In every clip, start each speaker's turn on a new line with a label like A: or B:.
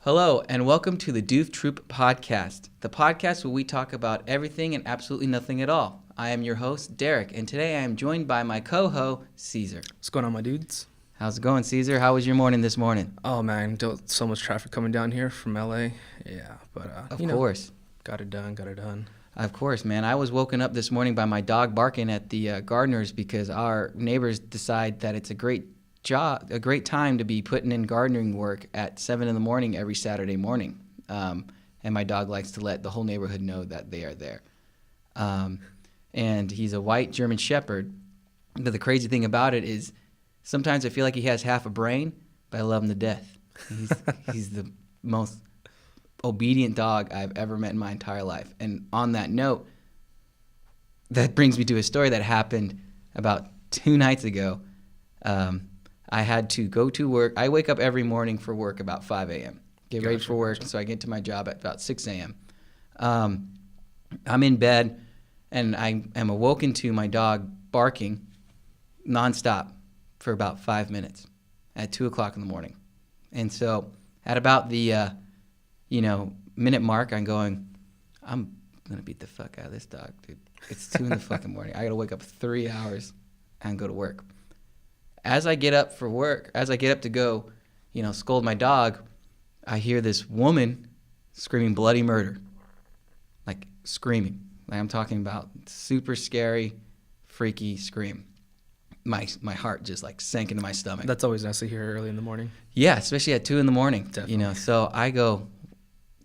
A: Hello, and welcome to the Doof Troop Podcast, the podcast where we talk about everything and absolutely nothing at all. I am your host, Derek, and today I am joined by my co-host, Caesar.
B: What's going on, my dudes?
A: How's it going, Caesar? How was your morning this morning?
B: Oh, man, so much traffic coming down here from LA. Yeah, but,
A: Of course.
B: Got it done.
A: Of course, man. I was woken up this morning by my dog barking at the gardeners because our neighbors decide that it's a great time to be putting in gardening work at 7 in the morning every Saturday morning. And my dog likes to let the whole neighborhood know that they are there. And he's a white German Shepherd. But the crazy thing about it is sometimes I feel like he has half a brain, but I love him to death. He's the most obedient dog I've ever met in my entire life. And on that note, that brings me to a story that happened about 2 nights ago. I had to go to work. I wake up every morning for work about 5 a.m. Get ready for work, so I get to my job at about 6 a.m. I'm in bed, and I am awoken to my dog barking nonstop for about 5 minutes at 2 o'clock in the morning. And so at about the minute mark, I'm going to beat the fuck out of this dog, dude. It's 2 in the fucking morning. I got to wake up 3 hours and go to work. As I get up for work, as I get up to go, scold my dog, I hear this woman screaming bloody murder. Like screaming. Like I'm talking about super scary, freaky scream. My heart just like sank into my stomach.
B: That's always nice to hear early in the morning.
A: Yeah, especially at 2 in the morning.
B: Definitely.
A: So I go,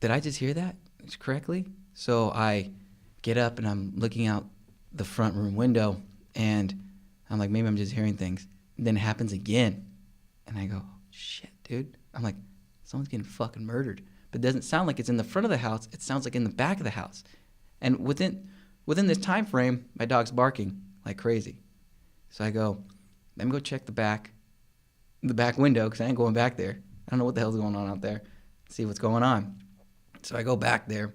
A: did I just hear that correctly? So I get up and I'm looking out the front room window and I'm like, maybe I'm just hearing things. And then it happens again. And I go, shit, dude. I'm like, someone's getting fucking murdered. But it doesn't sound like it's in the front of the house. It sounds like in the back of the house. And within this time frame, my dog's barking like crazy. So I go, let me go check the back window because I ain't going back there. I don't know what the hell's going on out there. See what's going on. So I go back there,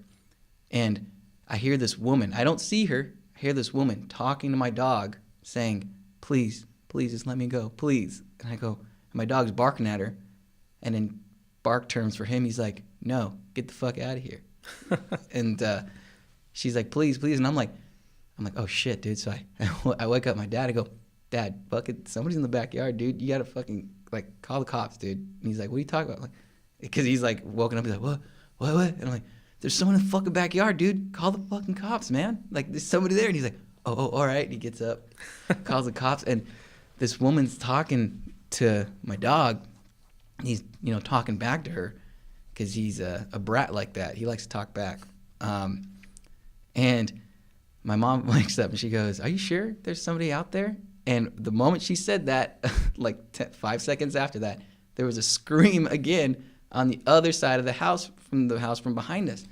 A: and I hear this woman. I don't see her. I hear this woman talking to my dog saying, please just let me go, please. And I go, and my dog's barking at her. And in bark terms for him, he's like, no, get the fuck out of here. And she's like, please. And I'm like, oh shit, dude. So I wake up my dad. I go, Dad, fucking somebody's in the backyard, dude. You gotta fucking like call the cops, dude. And he's like, what are you talking about? Like, because he's like woken up. He's like, what? And I'm like, there's someone in the fucking backyard, dude. Call the fucking cops, man. Like there's somebody there. And he's like, oh, all right. And he gets up, calls the cops, and this woman's talking to my dog. He's, talking back to her because he's a brat like that. He likes to talk back. And my mom wakes up and she goes, are you sure there's somebody out there? And the moment she said that, 5 seconds after that, there was a scream again on the other side of the house from behind us.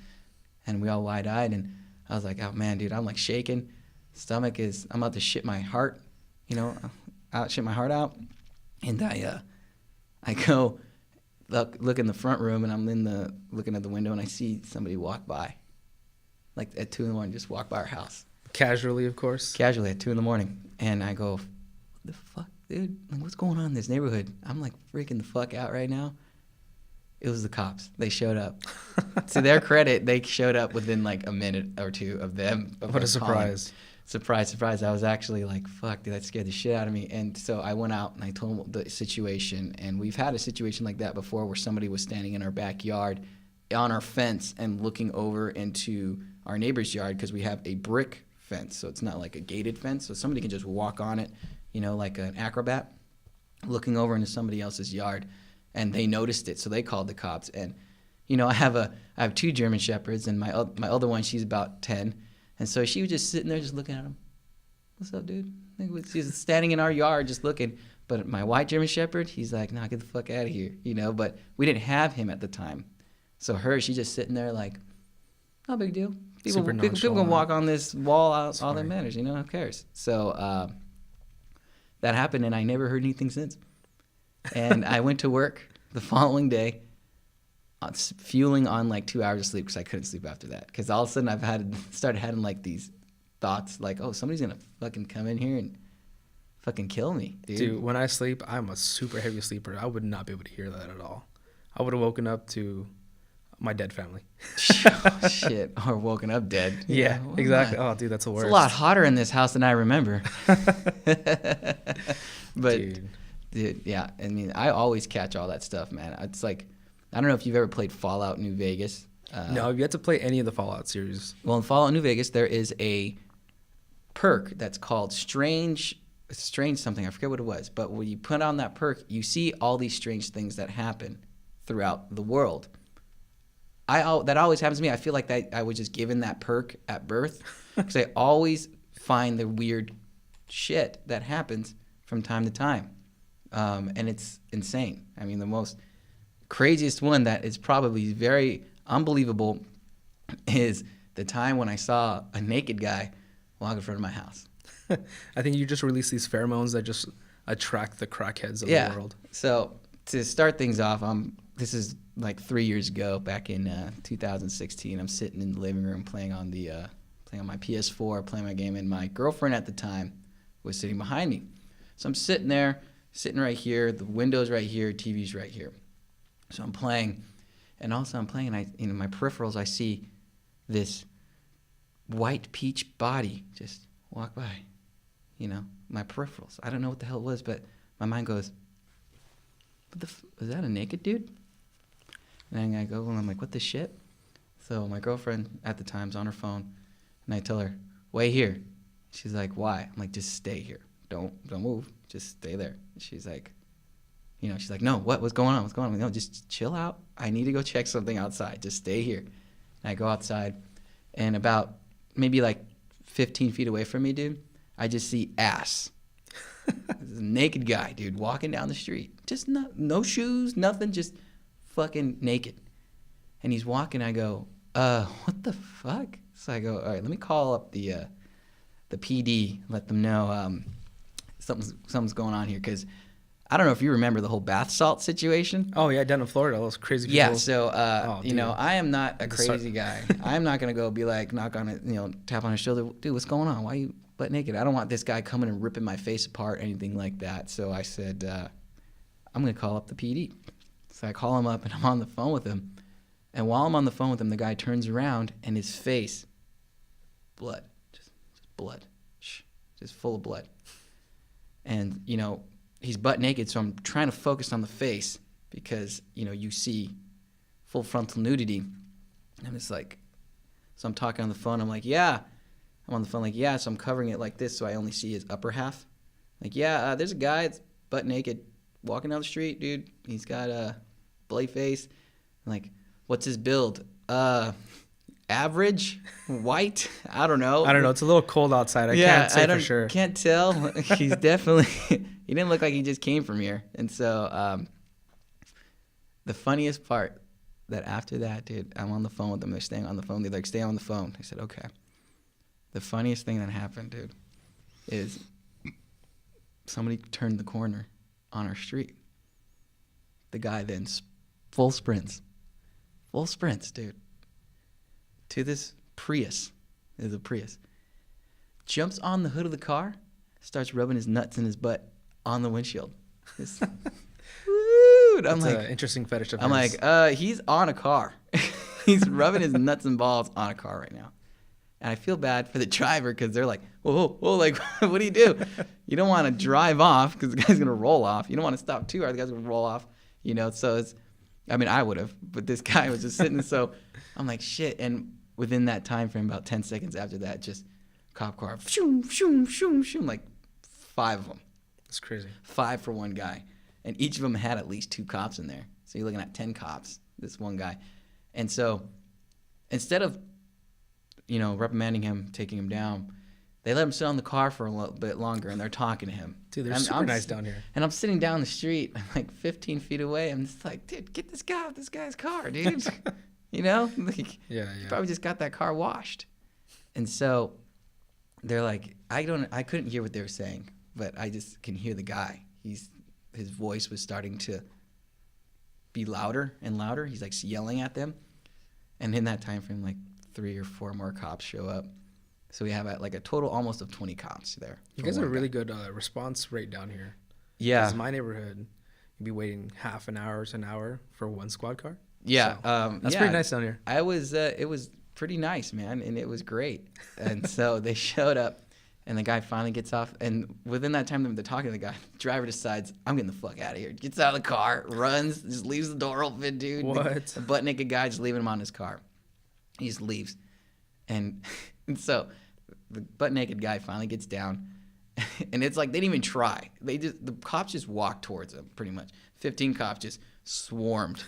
A: And we all wide-eyed. And I was like, oh, man, dude, I'm like shaking. I'm about to shit my heart, shit my heart out. And I go look in the front room, and I'm looking at the window, and I see somebody walk by, like at 2 in the morning, just walk by our house.
B: Casually, of course.
A: Casually at 2 in the morning. And I go, what the fuck, dude? Like, what's going on in this neighborhood? I'm like freaking the fuck out right now. It was the cops. They showed up. To their credit, they showed up within like a minute or two of them.
B: What a surprise.
A: Surprise. I was actually like, fuck, dude, that scared the shit out of me. And so I went out and I told them the situation. And we've had a situation like that before where somebody was standing in our backyard on our fence and looking over into our neighbor's yard because we have a brick fence. So it's not like a gated fence. So somebody can just walk on it, like an acrobat, looking over into somebody else's yard. And they noticed it. So they called the cops. And, I have 2 German Shepherds, and my older one, she's about 10. And so she was just sitting there just looking at him. What's up, dude? She was standing in our yard just looking. But my white German Shepherd, he's like, nah, get the fuck out of here, But we didn't have him at the time. So she's just sitting there like, no big deal. People can walk on this wall all that matters, who cares? So that happened, and I never heard anything since. And I went to work the following day, fueling on like 2 hours of sleep because I couldn't sleep after that. Because all of a sudden started having like these thoughts like, oh, somebody's going to fucking come in here and fucking kill me, dude.
B: Dude, when I sleep, I'm a super heavy sleeper. I would not be able to hear that at all. I would have woken up to my dead family.
A: Oh, shit. Or woken up dead.
B: Yeah,
A: Well,
B: exactly. Oh, dude, that's the worst.
A: It's a lot hotter in this house than I remember. But, dude, yeah. I mean, I always catch all that stuff, man. It's like, I don't know if you've ever played Fallout New Vegas.
B: No, I've yet to play any of the Fallout series.
A: Well, in Fallout New Vegas, there is a perk that's called Strange something. I forget what it was. But when you put on that perk, you see all these strange things that happen throughout the world. That always happens to me. I feel like that I was just given that perk at birth because I always find the weird shit that happens from time to time. And it's insane. I mean, the most craziest one that is probably very unbelievable is the time when I saw a naked guy walk in front of my house.
B: I think you just release these pheromones that just attract the crackheads of the world.
A: So to start things off, this is like 3 years ago, back in 2016. I'm sitting in the living room playing on my PS4, playing my game, and my girlfriend at the time was sitting behind me. So I'm sitting right here. The window's right here, TV's right here. So I'm playing, and also I'm playing, and in my peripherals, I see this white peach body just walk by. My peripherals. I don't know what the hell it was, but my mind goes, is that a naked dude? And I go, and I'm like, what the shit? So my girlfriend at the time's on her phone, and I tell her, wait here. She's like, why? I'm like, just stay here. Don't move. Just stay there. She's like, she's like, no, what's going on? What's going on? I'm like, no, just chill out. I need to go check something outside. Just stay here. And I go outside, and about maybe like 15 feet away from me, dude, I just see ass. This naked guy, dude, walking down the street. Just no shoes, nothing, just fucking naked. And he's walking. I go, what the fuck? So I go, all right, let me call up the PD, let them know something's going on here, because I don't know if you remember the whole bath salt situation.
B: Oh yeah, down in Florida, all those crazy people.
A: Yeah, so I am not a crazy guy. I'm not gonna go be like knock on it, tap on his shoulder, dude, what's going on? Why are you butt naked? I don't want this guy coming and ripping my face apart, anything like that. So I said, I'm gonna call up the PD. So I call him up, and I'm on the phone with him. And while I'm on the phone with him, the guy turns around, and his face, blood, just blood, just full of blood. And he's butt naked, so I'm trying to focus on the face because you see full frontal nudity. And it's like, so I'm talking on the phone. I'm like, yeah. I'm on the phone like, yeah. So I'm covering it like this, so I only see his upper half. Like, yeah, there's a guy that's butt naked walking down the street, dude. He's got a bloody face. I'm like, what's his build? Average, white. I don't know.
B: It's a little cold outside. I can't say for sure.
A: Can't tell. He's definitely. He didn't look like he just came from here. And so the funniest part, that after that, dude, I'm on the phone with them. They're staying on the phone. They're like, stay on the phone. I said, okay. The funniest thing that happened, dude, is somebody turned the corner on our street. The guy then full sprints, dude, to this Prius. There's a Prius. Jumps on the hood of the car, starts rubbing his nuts in his butt on the windshield. Dude, I'm like,
B: an interesting fetish of
A: I'm
B: his.
A: like, he's on a car. He's rubbing his nuts and balls on a car right now. And I feel bad for the driver because they're like, whoa, like, what do you do? You don't want to drive off because the guy's going to roll off. You don't want to stop too hard. The guy's going to roll off, So I would have, but this guy was just sitting. So I'm like, shit. And within that time frame, about 10 seconds after that, just cop car, shoom, shoom, shoom, shoom, like 5 of them.
B: That's crazy.
A: 5 for one guy. And each of them had at least 2 cops in there. So you're looking at 10 cops, this one guy. And so instead of, reprimanding him, taking him down, they let him sit on the car for a little bit longer, and they're talking to him.
B: Dude, they're super nice down here.
A: And I'm sitting down the street, like 15 feet away. I'm just like, dude, get this guy out this guy's car, dude. Like,
B: yeah.
A: He probably just got that car washed. And so they're like, I couldn't hear what they were saying, but I just can hear the guy. His voice was starting to be louder and louder. He's like yelling at them. And in that time frame, like 3 or 4 more cops show up. So we have like a total almost of 20 cops there.
B: You guys have a really good response rate down here.
A: Yeah.
B: Because in my neighborhood, you'd be waiting half an hour to an hour for one squad car.
A: Yeah,
B: So, that's pretty nice down here.
A: It was pretty nice, man, and it was great. And so they showed up, and the guy finally gets off. And within that time, they're talking to the guy. The driver decides, I'm getting the fuck out of here. Gets out of the car, runs, just leaves the door open, dude.
B: What?
A: The butt naked guy just leaving him on his car. He just leaves, and so the butt naked guy finally gets down. And it's like they didn't even try. The cops just walked towards him, pretty much. 15 cops just swarmed,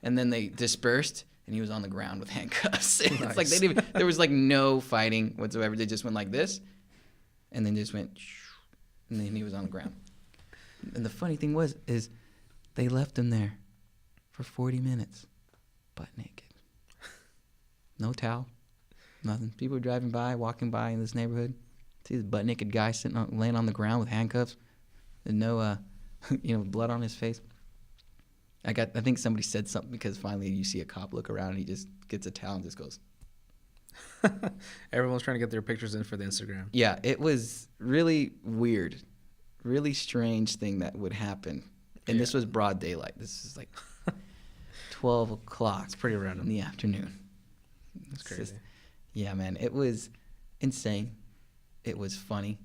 A: and then they dispersed, and he was on the ground with handcuffs. Nice. It's like they didn't even, there was like no fighting whatsoever. They just went like this, and then just went, and then he was on the ground. And the funny thing is they left him there for 40 minutes, butt naked, no towel, nothing. People were driving by, walking by in this neighborhood. See this butt naked guy laying on the ground with handcuffs, and no, blood on his face. I think somebody said something because finally you see a cop look around and he just gets a towel and just goes.
B: Everyone's trying to get their pictures in for the Instagram.
A: Yeah, it was really weird, really strange thing that would happen, and this was broad daylight. This is like 12 o'clock.
B: It's pretty random
A: in the afternoon.
B: That's crazy.
A: Yeah, man, it was insane. It was funny.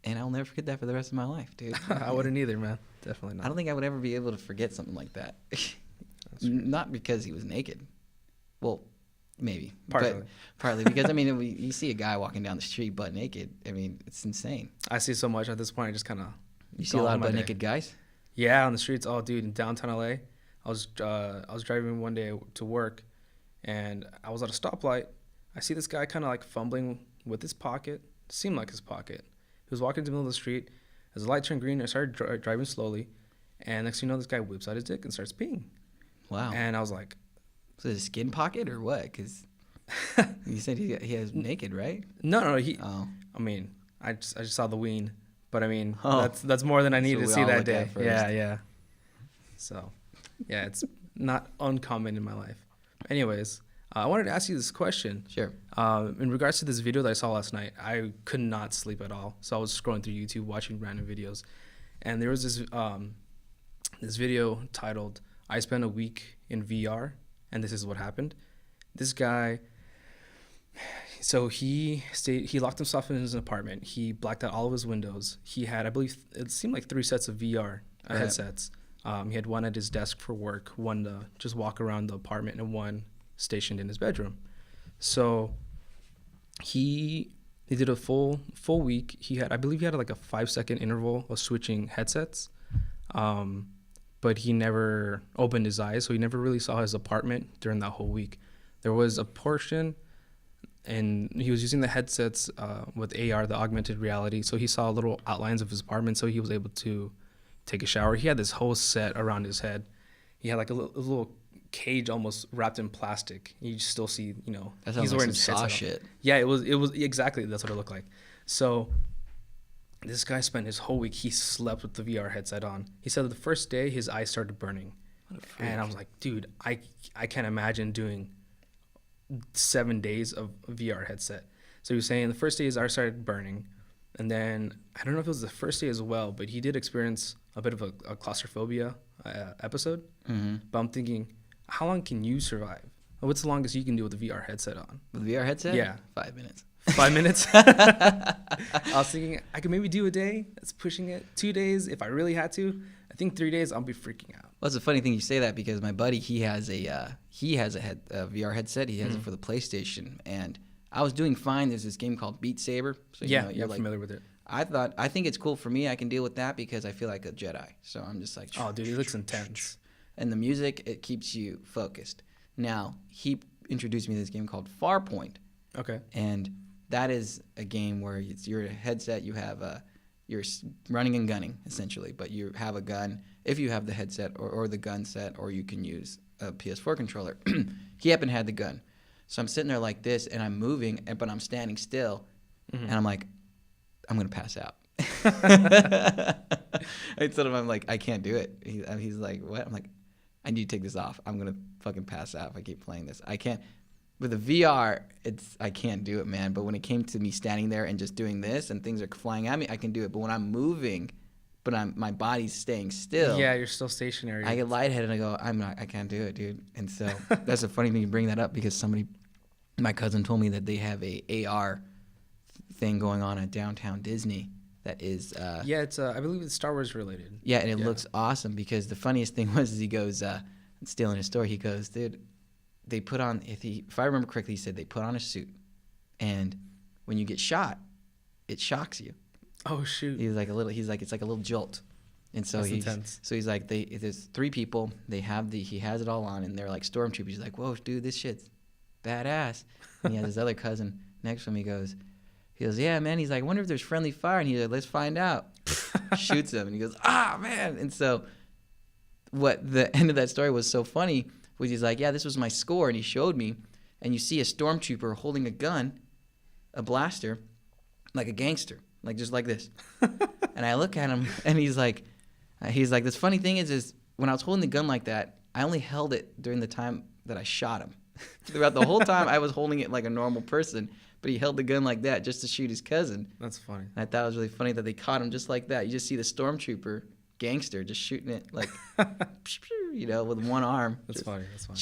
A: And I'll never forget that for the rest of my life, dude.
B: I wouldn't either, man. Definitely not.
A: I don't think I would ever be able to forget something like that. Not because he was naked. Well, maybe. Partly because, I mean, you see a guy walking down the street butt naked. I mean, it's insane.
B: I see so much at this point. I just kind of...
A: You see a lot of butt naked guys?
B: Yeah, on the streets. Oh, dude, in downtown LA. I was driving one day to work, and I was at a stoplight. I see this guy kind of like fumbling with his pocket. Seemed like his pocket. He was walking to the middle of the street. As the light turned green, I started driving slowly. And next thing you know, this guy whips out his dick and starts peeing.
A: Wow.
B: And I was like...
A: Was it a skin pocket or what? Because you said he has naked, right?
B: No. I mean, I just saw the ween. But I mean, that's more than I needed to see that day. Yeah. So, yeah, it's not uncommon in my life. Anyways... I wanted to ask you this question.
A: Sure.
B: In regards to this video that I saw last night, I could not sleep at all. So I was scrolling through YouTube, watching random videos. And there was this video titled, I Spent a Week in VR, and this is what happened. This guy, so he locked himself in his apartment. He blacked out all of his windows. He had, I believe, it seemed like 3 sets of VR headsets. He had one at his desk for work, one to just walk around the apartment, and one stationed in his bedroom. So he did a full week. I believe he had like a 5-second interval of switching headsets, but he never opened his eyes, so he never really saw his apartment during that whole week. There was a portion, and he was using the headsets with AR, the augmented reality, so he saw little outlines of his apartment, so he was able to take a shower. He had this whole set around his head. He had like a little cage almost wrapped in plastic. You still see,
A: he's wearing saw shit.
B: Yeah, it was exactly, that's what it looked like. So this guy spent his whole week, he slept with the VR headset on. He said that the first day his eyes started burning. And I was like, dude, I can't imagine doing 7 days of VR headset. So he was saying the first day his eyes started burning, and then I don't know if it was the first day as well, but he did experience a bit of a claustrophobia episode. Mm-hmm. But I'm thinking, how long can you survive? What's the longest you can do with a VR headset on?
A: With a VR headset?
B: Yeah.
A: 5 minutes.
B: 5 minutes? I was thinking I could maybe do a day. That's pushing it. 2 days if I really had to. I think 3 days I'll be freaking out.
A: Well, it's a funny thing you say that because my buddy, he has a VR headset. He has it for the PlayStation. And I was doing fine. There's this game called Beat Saber. So
B: you're like, familiar with it.
A: I think it's cool for me. I can deal with that because I feel like a Jedi. So I'm just like...
B: Oh, dude, it looks intense.
A: And the music, it keeps you focused. Now, he introduced me to this game called Farpoint.
B: Okay.
A: And that is a game where you're a headset, you're running and gunning, essentially. But you have a gun, if you have the headset or the gun set, or you can use a PS4 controller. He happened to have the gun. So I'm sitting there like this, and I'm moving, but I'm standing still. Mm-hmm. And I'm like, I'm going to pass out. I told him, I'm like, I can't do it. He's like, what? I'm like, I need to take this off. I'm going to fucking pass out if I keep playing this. I can't. With the VR, I can't do it, man. But when it came to me standing there and just doing this and things are flying at me, I can do it. But when I'm moving but my body's staying still.
B: Yeah, you're still stationary.
A: I get lightheaded and I go, I can't do it, dude. And so that's a funny thing you bring that up because my cousin told me that they have a AR thing going on at downtown Disney that is
B: yeah, it's I believe it's Star Wars related.
A: yeah, and it looks awesome because the funniest thing was is he goes stealing his story, he goes, dude, they put on, if I remember correctly, he said they put on a suit and when you get shot it shocks you.
B: Oh shoot.
A: He's like it's like a little jolt. And so
B: That's intense.
A: he's like there's 3 people, he has it all on and they're like stormtroopers. He's like, whoa dude, this shit's badass. And he has his other cousin next to him. He goes, yeah, man. He's like, I wonder if there's friendly fire. And he's like, let's find out. Shoots him. And he goes, man. And so what the end of that story was so funny was he's like, yeah, this was my score. And he showed me. And you see a stormtrooper holding a gun, a blaster, like a gangster, like just like this. And I look at him and he's like, this funny thing is when I was holding the gun like that, I only held it during the time that I shot him. Throughout the whole time, I was holding it like a normal person, but he held the gun like that just to shoot his cousin.
B: That's funny.
A: And I thought it was really funny that they caught him just like that. You just see the stormtrooper gangster just shooting it like, with one arm.
B: That's funny. That's funny.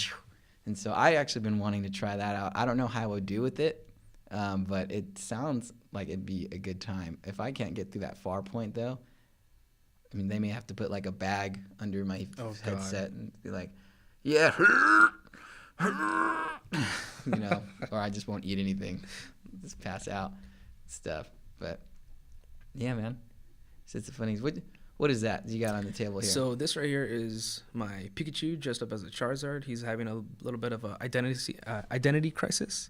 A: And so I actually been wanting to try that out. I don't know how I would do with it, but it sounds like it'd be a good time. If I can't get through that far point, though, I mean, they may have to put like a bag under my headset and be like, yeah, or I just won't eat anything, just pass out, stuff. But yeah, man, it's the funnies. What is that you got on the table here?
B: So this right here is my Pikachu dressed up as a Charizard. He's having a little bit of a identity crisis.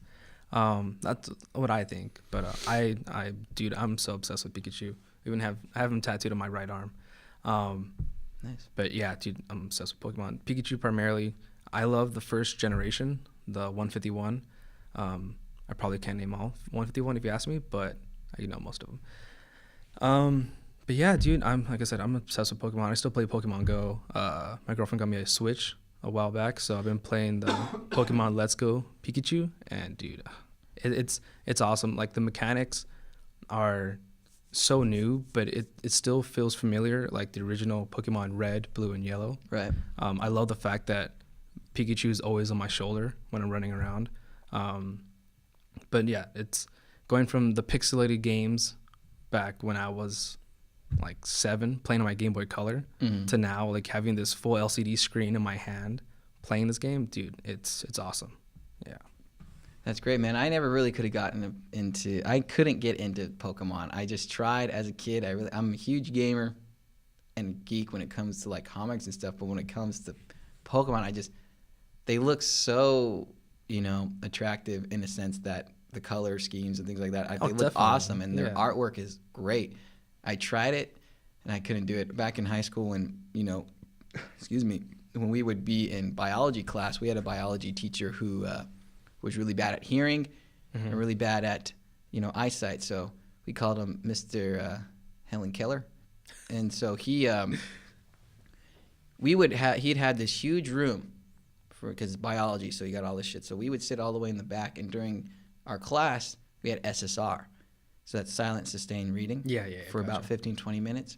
B: That's what I think. But dude, I'm so obsessed with Pikachu. I have him tattooed on my right arm.
A: Nice.
B: But yeah, dude, I'm obsessed with Pokemon. Pikachu primarily. I love the first generation, the 151. I probably can't name all 151 if you ask me, but I know most of them. But yeah, dude, like I said, I'm obsessed with Pokemon. I still play Pokemon Go. My girlfriend got me a Switch a while back, so I've been playing the Pokemon Let's Go Pikachu, and dude, it's awesome. Like the mechanics are so new, but it still feels familiar, like the original Pokemon Red, Blue, and Yellow.
A: Right.
B: I love the fact that Pikachu is always on my shoulder when I'm running around. But yeah, it's going from the pixelated games back when I was like 7 playing on my Game Boy Color to now like having this full LCD screen in my hand playing this game. Dude, it's awesome. Yeah.
A: That's great, man. I never really could have gotten I couldn't get into Pokemon. I just tried as a kid. I'm a huge gamer and geek when it comes to like comics and stuff, but when it comes to Pokemon, they look so, attractive in a sense that the color schemes and things like that, they look awesome, and their artwork is great. I tried it, and I couldn't do it. Back in high school when, when we would be in biology class, we had a biology teacher who was really bad at hearing and really bad at, eyesight. So we called him Mr. Helen Keller. And so he'd had this huge room because biology, so he got all this shit. So we would sit all the way in the back, and during our class, we had SSR. So that's silent sustained reading for about 15, 20 minutes.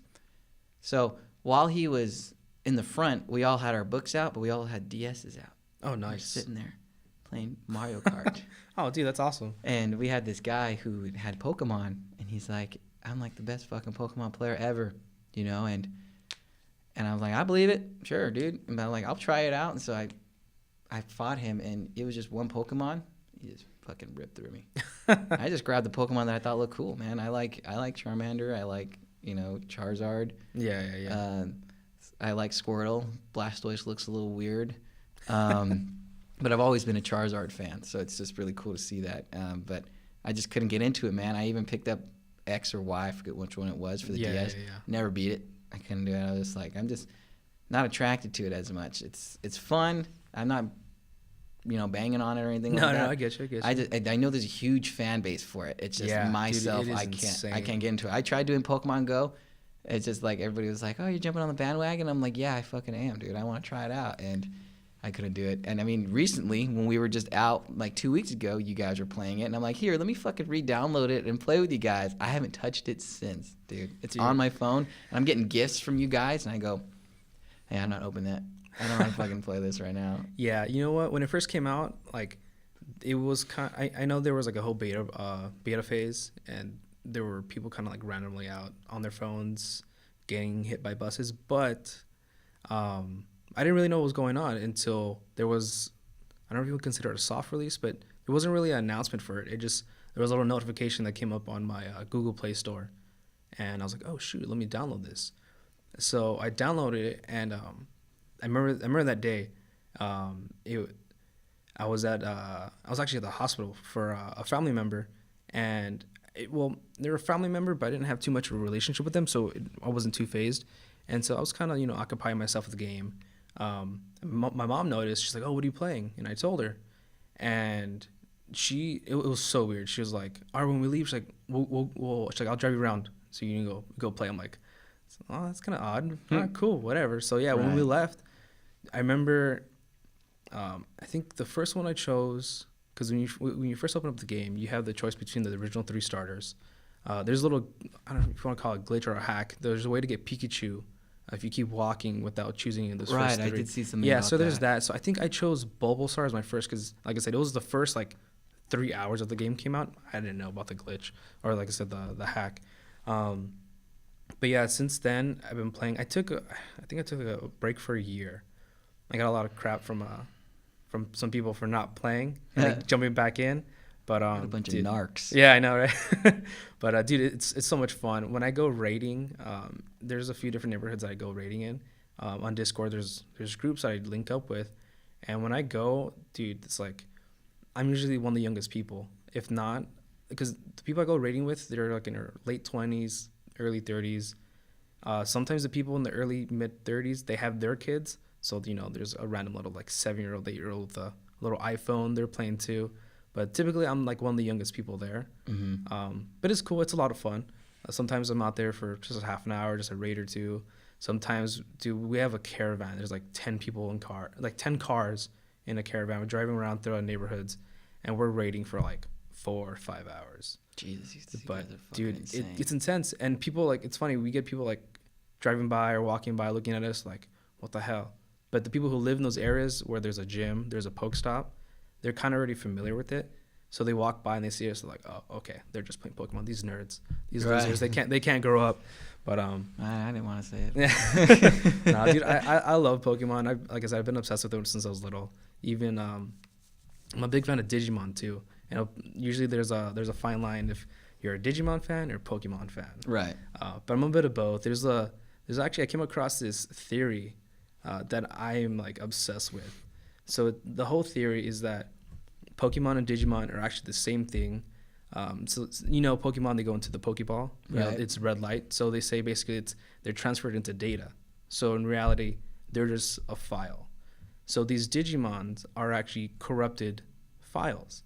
A: So while he was in the front, we all had our books out, but we all had DSs out.
B: Oh, nice.
A: We were sitting there playing Mario Kart.
B: Oh, dude, that's awesome.
A: And we had this guy who had Pokemon, and he's like, I'm like the best fucking Pokemon player ever, and I was like, I believe it. Sure, dude. And I'm like, I'll try it out. And so I fought him, and it was just one Pokemon. He just fucking ripped through me. I just grabbed the Pokemon that I thought looked cool, man. I like Charmander. I like, Charizard.
B: Yeah.
A: I like Squirtle. Blastoise looks a little weird. But I've always been a Charizard fan, so it's just really cool to see that. But I just couldn't get into it, man. I even picked up X or Y, I forget which one it was, for the DS.
B: Yeah.
A: Never beat it. I couldn't do it. I was just like, I'm just not attracted to it as much. It's fun. I'm not, banging on it or anything like that.
B: No, I get you.
A: I know there's a huge fan base for it. It's just myself.
B: Dude,
A: I can't get into it. I tried doing Pokemon Go. It's just like everybody was like, oh, you're jumping on the bandwagon? I'm like, yeah, I fucking am, dude. I want to try it out. And I couldn't do it. And I mean, recently when we were just out like 2 weeks ago, you guys were playing it, and I'm like, here, let me fucking re-download it and play with you guys. I haven't touched it since, dude. It's on my phone, and I'm getting gifts from you guys, and I go, hey, I'm not opening that. I don't want to fucking play this right now.
B: Yeah, you know what? When it first came out, like, it was kind. I know there was like a whole beta phase, and there were people kind of like randomly out on their phones, getting hit by buses. But I didn't really know what was going on until there was. I don't know if you would consider it a soft release, but there wasn't really an announcement for it. It just there was a little notification that came up on my Google Play Store, and I was like, oh shoot, let me download this. So I downloaded it, and I remember that day. I was actually at the hospital for a family member, and they were a family member, but I didn't have too much of a relationship with them, so I wasn't too phased, and so I was kind of occupying myself with the game. My mom noticed. She's like, "Oh, what are you playing?" And I told her, and it was so weird. She was like, "All right, when we leave, she's like, she's like, I'll drive you around so you can go play." I'm like, "Oh, that's kind of odd. All right, cool, whatever." So yeah, when we left, I remember. I think the first one I chose, because when you first open up the game, you have the choice between the original 3 starters. There's a little, I don't know if you want to call it glitch or a hack. There's a way to get Pikachu if you keep walking without choosing in those first 3.
A: Right, I did see something
B: Yeah,
A: about
B: so there's that. So I think I chose Bulbasaur as my first because, like I said, it was the first like 3 hours of the game came out. I didn't know about the glitch or, like I said, the hack. But yeah, since then I've been playing. I think I took a break for a year. I got a lot of crap from some people for not playing and like, jumping back in, but
A: a bunch of narcs.
B: Yeah, I know, right? But dude, it's so much fun. When I go raiding, there's a few different neighborhoods that I go raiding in. On Discord, there's groups I link up with, and when I go, dude, it's like I'm usually one of the youngest people, if not, because the people I go raiding with, they're like in their late 20s, early 30s. Sometimes the people in the early mid 30s, they have their kids. So, there's a random little like 7-year-old, 8-year-old with a little iPhone they're playing too. But typically I'm like one of the youngest people there. Mm-hmm. But it's cool. It's a lot of fun. Sometimes I'm out there for just a half an hour, just a raid or two. Sometimes, dude, we have a caravan. There's like 10 cars in a caravan. We're driving around throughout neighborhoods, and we're raiding for like 4 or 5 hours.
A: Jesus,
B: but dude, it's intense. And people like, it's funny. We get people like driving by or walking by, looking at us like, what the hell? But the people who live in those areas where there's a gym, there's a Pokestop, they're kind of already familiar with it. So they walk by and they see us, they're like, oh, okay, they're just playing Pokemon. These nerds, these losers, they can't grow up. But
A: I didn't want to say it.
B: Yeah. No, dude, I love Pokemon. Like I said, I've been obsessed with them since I was little. Even I'm a big fan of Digimon too. Usually there's a fine line if you're a Digimon fan or a Pokemon fan.
A: Right.
B: But I'm a bit of both. There's actually, I came across this theory that I am like obsessed with. So the whole theory is that Pokemon and Digimon are actually the same thing. So Pokemon, they go into the Pokeball.
A: Right.
B: It's red light. So they say basically they're transferred into data. So in reality, they're just a file. So these Digimons are actually corrupted files.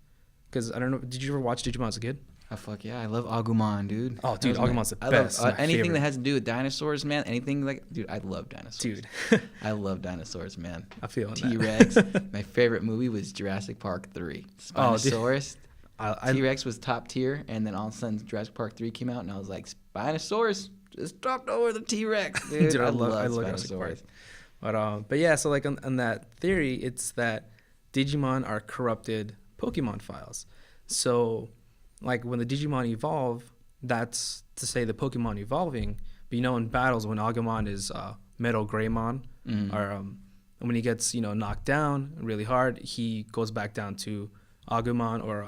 B: Because I don't know, did you ever watch Digimon as a kid?
A: Oh, fuck yeah. I love Agumon, dude.
B: Oh, dude, Agumon's the best.
A: I love anything that has to do with dinosaurs, man. Anything like, dude, I love dinosaurs.
B: Dude.
A: I love dinosaurs, man.
B: I feel that.
A: T-Rex. My favorite movie was Jurassic Park 3. Spinosaurus. T-Rex was top tier, and then all of a sudden Jurassic Park 3 came out, and I was like, Spinosaurus just dropped over the T-Rex, dude.
B: Dude, I love Jurassic Park. But yeah, so like on that theory, it's that Digimon are corrupted Pokemon files. So like when the Digimon evolve, that's to say the Pokemon evolving. But in battles when Agumon is Metal Greymon, or when he gets knocked down really hard, he goes back down to Agumon, or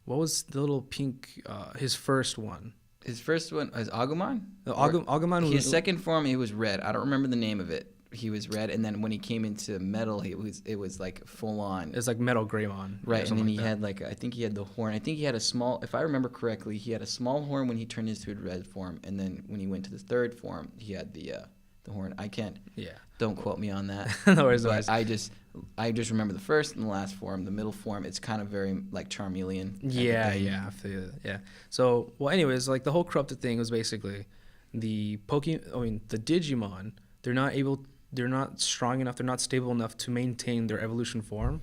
B: what was the little pink? His first one.
A: His first one is Agumon.
B: Agumon.
A: His second form, he was red. I don't remember the name of it. He was red, and then when he came into metal, it was like full on.
B: It's like Metal Greymon,
A: right? And then he had I think he had the horn. I think he had a small. If I remember correctly, he had a small horn when he turned into a red form, and then when he went to the third form, he had the horn. I can't.
B: Yeah.
A: Don't quote me on that.
B: No worries.
A: I just remember the first and the last form. The middle form, it's kind of very like Charmeleon.
B: Yeah. I feel it. Yeah. So anyways, like the whole corrupted thing was basically the Digimon. They're not able. they're not strong enough, they're not stable enough to maintain their evolution form.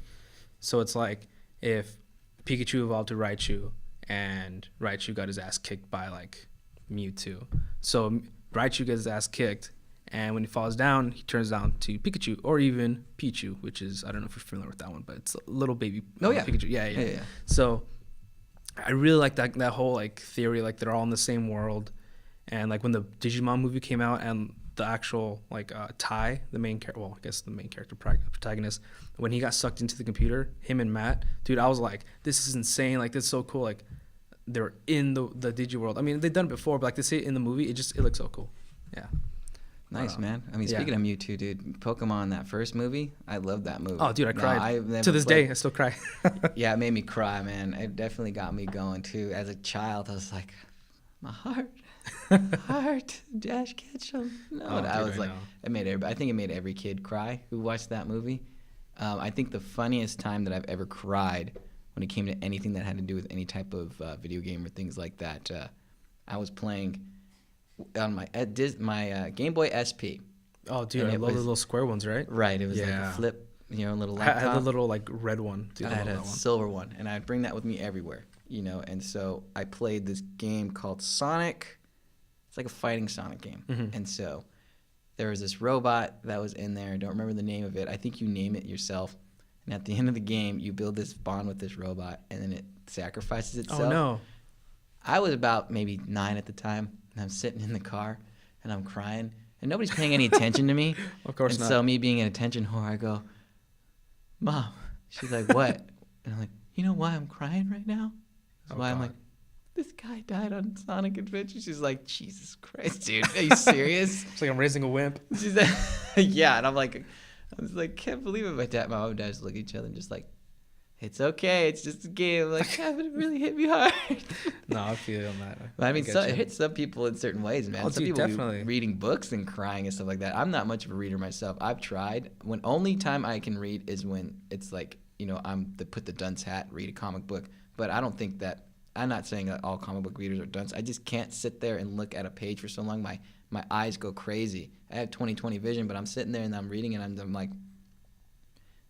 B: So it's like if Pikachu evolved to Raichu and Raichu got his ass kicked by like Mewtwo. So Raichu gets his ass kicked, and when he falls down, he turns down to Pikachu or even Pichu, which is, I don't know if you're familiar with that one, but it's a little baby Pikachu. Yeah. So I really like that whole like theory, like they're all in the same world. And like when the Digimon movie came out and the actual like Tai, the main character, well, I guess the main character protagonist, when he got sucked into the computer, him and Matt, dude, I was like, this is insane. Like, this is so cool. Like, they're in the Digi world. I mean, they've done it before, but like they say it in the movie, it looks so cool. Yeah.
A: Nice, man. I mean, speaking of Mewtwo, dude, Pokemon, that first movie, I love that movie.
B: Oh, dude, I cried. To this day, I still cry.
A: Yeah, it made me cry, man. It definitely got me going, too. As a child, I was like, my heart. Ash Ketchum. No, I was like, it made everybody. I think it made every kid cry who watched that movie. I think the funniest time that I've ever cried when it came to anything that had to do with any type of video game or things like that, I was playing on my Game Boy SP.
B: Oh, dude, I love the little square ones, right?
A: Right, it was like a flip, little laptop.
B: I had the little like red one. Dude,
A: I had a silver one, and I'd bring that with me everywhere, And so I played this game called Sonic. It's like a fighting Sonic game. Mm-hmm. And so there was this robot that was in there. I don't remember the name of it. I think you name it yourself. And at the end of the game, you build this bond with this robot, and then it sacrifices itself.
B: Oh, no.
A: I was about maybe 9 at the time, and I'm sitting in the car, and I'm crying, and nobody's paying any attention to me.
B: Of course not.
A: And so me being an attention whore, I go, Mom. She's like, what? And I'm like, you know why I'm crying right now? That's why God. I'm like, this guy died on Sonic Adventure. She's like, Jesus Christ, dude. Are you serious?
B: It's like I'm raising a wimp.
A: She's like, yeah. And I was like, can't believe it. My mom and dad just look at each other and just like, it's okay. It's just a game. I'm like, yeah, but it really hit me hard.
B: No, I feel on that.
A: But I mean, it hits some people in certain ways, man. Some people definitely. Reading books and crying and stuff like that. I'm not much of a reader myself. I've tried. When only time I can read is when it's like, I'm the put the dunce hat, read a comic book. But I don't think that. I'm not saying that all comic book readers are dunce. I just can't sit there and look at a page for so long. My eyes go crazy. I have 20/20 vision, but I'm sitting there and I'm reading and I'm like,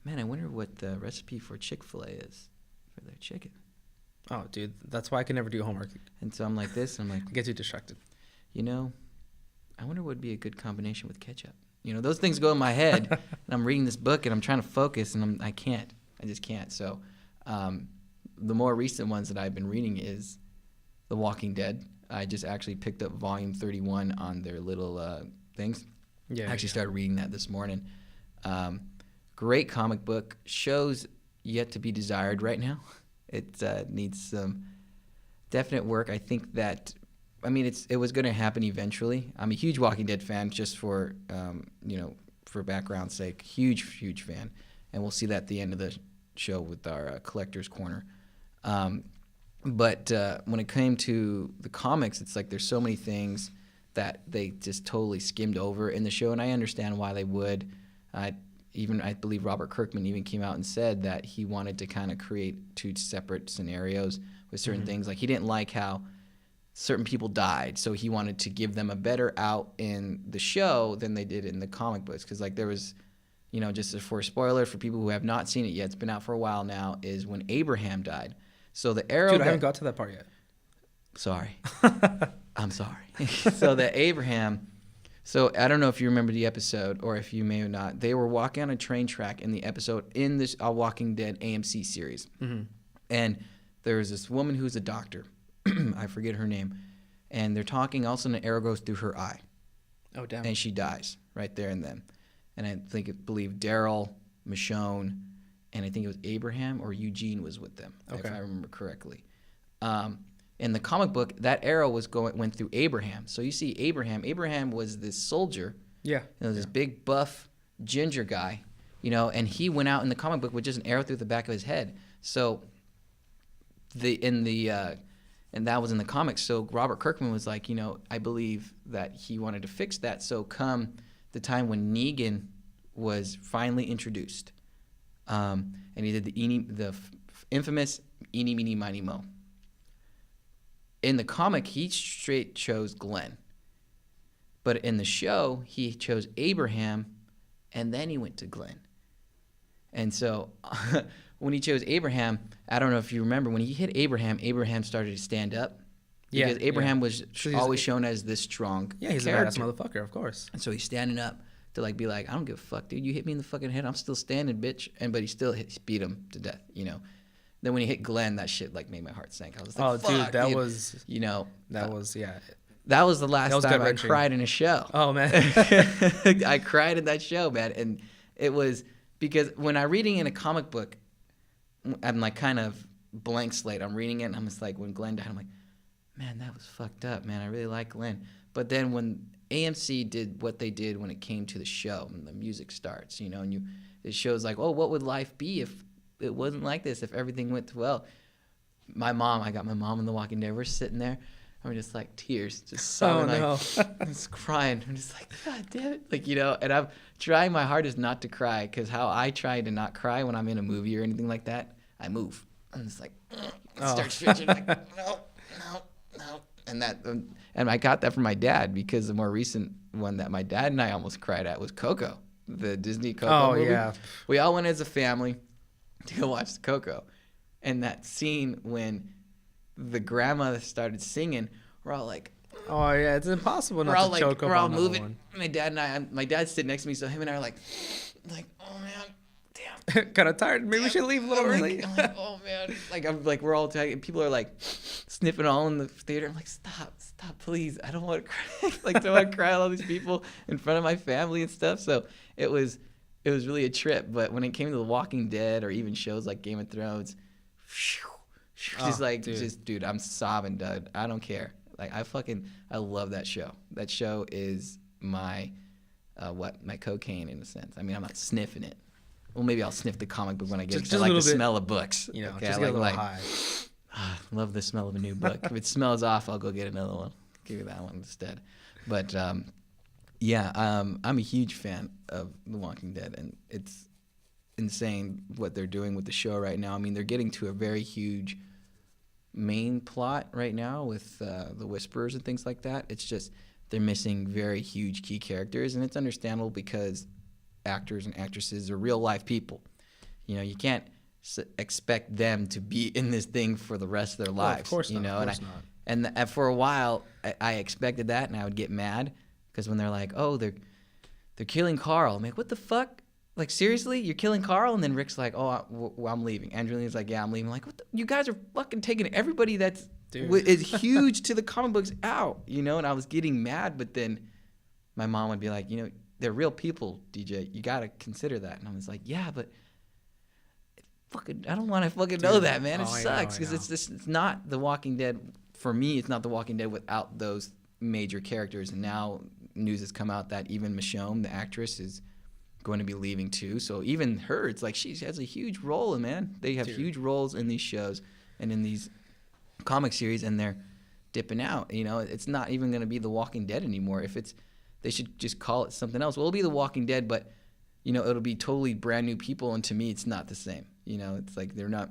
A: man, I wonder what the recipe for Chick-fil-A is for their chicken.
B: Oh, dude, that's why I can never do homework.
A: And so I'm like this, and I'm like,
B: it gets you distracted.
A: I wonder what would be a good combination with ketchup. Those things go in my head, and I'm reading this book and I'm trying to focus, and I can't. I just can't. So, the more recent ones that I've been reading is The Walking Dead. I just actually picked up volume 31 on their little things. Yeah. I actually started reading that this morning. Great comic book. Shows yet to be desired right now. It needs some definite work. I think that, it was going to happen eventually. I'm a huge Walking Dead fan, just for, for background's sake. Huge, huge fan. And we'll see that at the end of the show with our Collector's Corner. But when it came to the comics, it's like there's so many things that they just totally skimmed over in the show, and I understand why they would. I believe Robert Kirkman even came out and said that he wanted to kind of create 2 separate scenarios with certain things. Like, he didn't like how certain people died, so he wanted to give them a better out in the show than they did in the comic books. Because like there was, just for a spoiler for people who have not seen it yet, it's been out for a while now, is when Abraham died. So the arrow.
B: Dude, I haven't got to that part yet.
A: Sorry. I'm sorry. So the Abraham. So I don't know if you remember the episode or if you may or not. They were walking on a train track in the episode in this Walking Dead AMC series. Mm-hmm. And there's this woman who's a doctor. I forget her name. And they're talking. All of a sudden, an arrow goes through her eye.
B: Oh, damn.
A: And she dies right there and then. And I believe Daryl, Michonne, and I think it was Abraham or Eugene was with them, if I remember correctly. In the comic book, that arrow went through Abraham. So you see Abraham. Abraham was this soldier. Yeah. This big, buff, ginger guy, and he went out in the comic book with just an arrow through the back of his head. So and that was in the comics. So Robert Kirkman was like, I believe that he wanted to fix that. So come the time when Negan was finally introduced, and he did the infamous eeny, meeny, miny, mo. In the comic, he straight chose Glenn. But in the show, he chose Abraham and then he went to Glenn. And so when he chose Abraham, I don't know if you remember, when he hit Abraham, Abraham started to stand up. Because Abraham was always shown as this strong
B: he's
A: character.
B: a badass motherfucker, of course.
A: And so he's standing up to like be like, I don't give a fuck, dude. You hit me in the fucking head. I'm still standing, bitch. But he still beat him to death, you know. Then when he hit Glenn, that shit like made my heart sink. I was like, fuck,
B: dude, that
A: dude.
B: was,
A: you know,
B: that was, yeah.
A: That was the last time I
B: gut-wrenching.
A: cried in a show.
B: Oh, man.
A: I cried in that show, man. And it was because when I'm reading in a comic book, I'm like kind of blank slate. I'm reading it and I'm just like, when Glenn died, I'm like, man, that was fucked up, man. I really like Glenn. But then when AMC did what they did when it came to the show and the music starts, you know, and it shows like, oh, what would life be if it wasn't like this, if everything went well? I got my mom in The Walking Dead. We're sitting there. I'm just like tears, just sobbing.
B: Oh, no.
A: I'm just crying. I'm just like, God damn it. Like, you know, and I'm trying my hardest not to cry because how I try to not cry when I'm in a movie or anything like that, I move. I'm just like, start stretching. Like, no. And I got that from my dad because the more recent one that my dad and I almost cried at was Coco, the Disney Coco movie. Yeah. We all went as a family to go watch Coco. And that scene when the grandma started singing, we're all like,
B: oh yeah, it's impossible not to choke up.
A: We're all
B: on
A: moving.
B: One.
A: My dad's sitting next to me, so him and I are like, oh man, damn.
B: Kind of tired. Maybe we should leave a little early.
A: I'm like, oh man. I'm like, we're all tagging. People are like sniffing all in the theater. I'm like, stop, please. I don't want to cry. Like, don't want to cry at all these people in front of my family and stuff. So it was really a trip. But when it came to The Walking Dead or even shows like Game of Thrones, dude, I'm sobbing, dude. I don't care. Like, I love that show. That show is my cocaine in a sense. I mean, I'm not sniffing it. Well, maybe I'll sniff the comic book when I get it. I like the smell of books.
B: You know,
A: okay?
B: just get a little high.
A: Love the smell of a new book. If it smells off, I'll go get another one. Give you that one instead. But I'm a huge fan of The Walking Dead, and it's insane what they're doing with the show right now. I mean, they're getting to a very huge main plot right now with the Whisperers and things like that. It's just they're missing very huge key characters, and it's understandable because actors and actresses are real life people. You know, you can't expect them to be in this thing for the rest of their lives.
B: Of course
A: you know?
B: Of course not.
A: And for a while, I expected that, and I would get mad because when they're like, "Oh, they're killing Carl," I'm like, "What the fuck? Like, seriously? You're killing Carl?" And then Rick's like, "Oh, I'm leaving." Angelina's like, "Yeah, I'm leaving." I'm like, what you guys are fucking taking everybody that's is huge to the comic books out, you know? And I was getting mad, but then my mom would be like, you know, they're real people, DJ. You got to consider that. And I was like, yeah, but I don't want to fucking know that, man. It sucks because it's not The Walking Dead. For me, it's not The Walking Dead without those major characters. And now news has come out that even Michonne, the actress, is going to be leaving too. So even her, it's like she has a huge role, man. They have huge roles in these shows and in these comic series, and they're dipping out. You know, it's not even going to be The Walking Dead anymore. They should just call it something else. Well, it'll be The Walking Dead, but you know, it'll be totally brand new people, and to me, it's not the same. You know, it's like they're not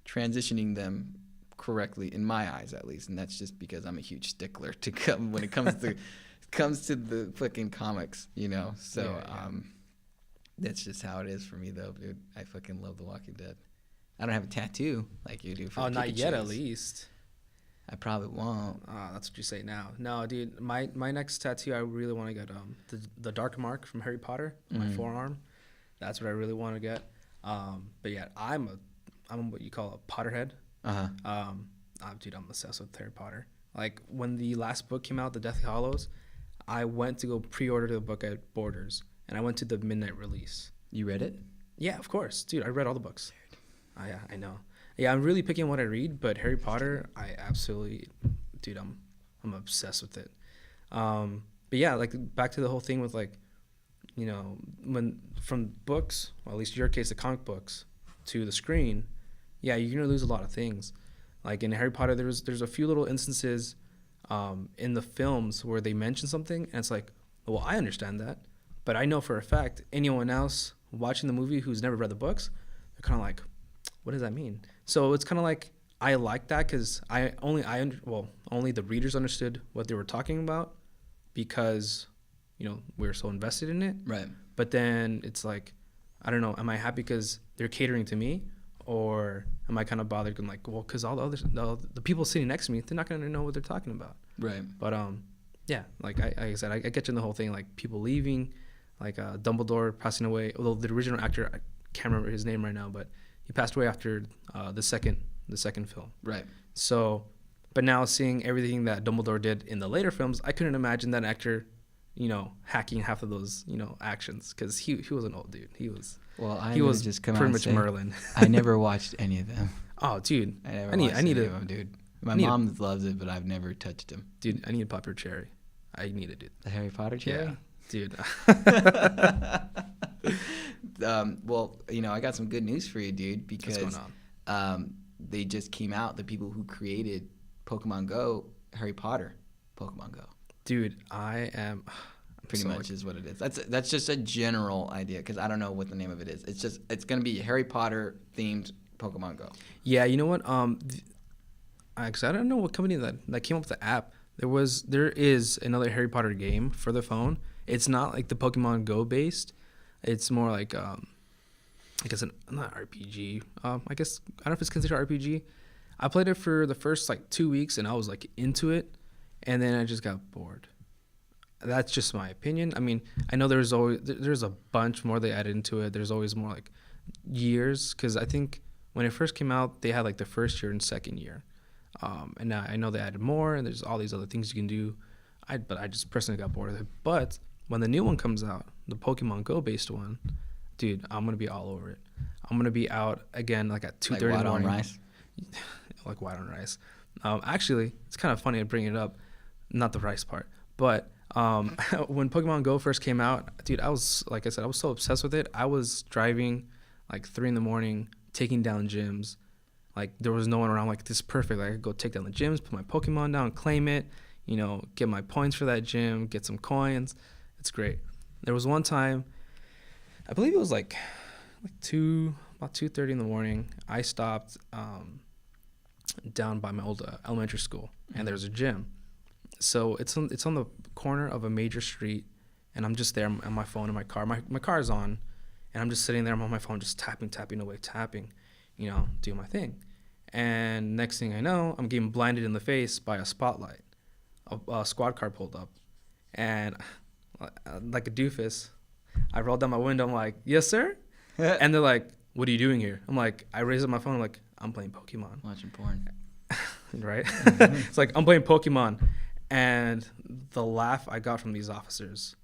A: transitioning them correctly in my eyes, at least, and that's just because I'm a huge stickler when it comes to the fucking comics, you know. So that's just how it is for me, though, dude. I fucking love The Walking Dead. I don't have a tattoo like you do.
B: Oh, not yet, at least.
A: I probably won't.
B: That's what you say now. No, dude, my next tattoo, I really want to get the Dark Mark from Harry Potter on my forearm. That's what I really want to get. But yeah, I'm what you call a Potterhead. Dude, I'm obsessed with Harry Potter. Like, when the last book came out, The Deathly Hallows, I went to go pre-order the book at Borders, and I went to the midnight release.
A: You read it?
B: Yeah, of course, dude. I read all the books. Yeah, I know. Yeah, I'm really picking what I read, but Harry Potter, I absolutely, dude, I'm obsessed with it. But yeah, like, back to the whole thing with, like, you know, when from books, well, at least in your case, the comic books, to the screen, yeah, you're gonna lose a lot of things. Like in Harry Potter, there's a few little instances in the films where they mention something, and it's like, well, I understand that, but I know for a fact anyone else watching the movie who's never read the books, they're kind of like, what does that mean? So it's kind of like, I like that because only the readers understood what they were talking about because we're so invested in it.
A: Right.
B: But then it's like, I don't know, am I happy because they're catering to me, or am I kind of bothered and like, well, because all the people sitting next to me, they're not going to know what they're talking about.
A: Right. But
B: yeah, like I said, I get you in the whole thing, like people leaving, like Dumbledore passing away. Although the original actor, I can't remember his name right now, but he passed away after the second film.
A: Right.
B: So, but now seeing everything that Dumbledore did in the later films, I couldn't imagine that actor, hacking half of those, actions, because he was an old dude. He was
A: just come
B: pretty
A: out
B: much
A: and say,
B: Merlin.
A: I never watched any of them.
B: Oh, dude,
A: I need any of them, dude. My mom loves it, but I've never touched them.
B: Dude, I need to pop your cherry. I need it, dude.
A: The Harry Potter cherry?
B: Yeah, dude.
A: Well, I got some good news for you, dude, because
B: What's going on?
A: They just came out, the people who created Pokemon Go, Harry Potter Pokemon Go.
B: Dude, I am
A: pretty much is what it is. That's just a general idea, because I don't know what the name of it is. It's going to be Harry Potter themed Pokemon Go.
B: Yeah, you know what? I don't know what company that came up with the app. There is another Harry Potter game for the phone. It's not like the Pokemon Go based. It's more like I guess not RPG. I guess I don't know if it's considered RPG. I played it for the first like 2 weeks and I was like into it, and then I just got bored. That's just my opinion. I mean, I know there's a bunch more they added into it. There's always more like years, because I think when it first came out they had like the first year and second year. And now I know they added more, and there's all these other things you can do. But I just personally got bored of it. But when the new one comes out, the Pokemon Go based one, dude, I'm gonna be all over it. I'm gonna be out again like at 2:30 in the morning.
A: Like white on rice?
B: Like white on rice. Actually, it's kind of funny to bring it up, not the rice part, but when Pokemon Go first came out, dude, I was, like I said, I was so obsessed with it. I was driving like 3 a.m, taking down gyms. Like there was no one around. Like, this is perfect. Like, I could go take down the gyms, put my Pokemon down, claim it, get my points for that gym, get some coins. It's great. There was one time, I believe it was like about 2:30 in the morning. I stopped down by my old elementary school, and there's a gym. So it's on the corner of a major street, and I'm just there on my phone in my car. My car is on, and I'm just sitting there. I'm on my phone, just tapping away, doing my thing. And next thing I know, I'm getting blinded in the face by a spotlight. A squad car pulled up, and like a doofus, I rolled down my window. I'm like, "Yes, sir." And they're like, "What are you doing here?" I'm like, I raise up my phone. I'm like, "I'm playing Pokemon."
A: Watching porn.
B: Right? It's like, I'm playing Pokemon. And the laugh I got from these officers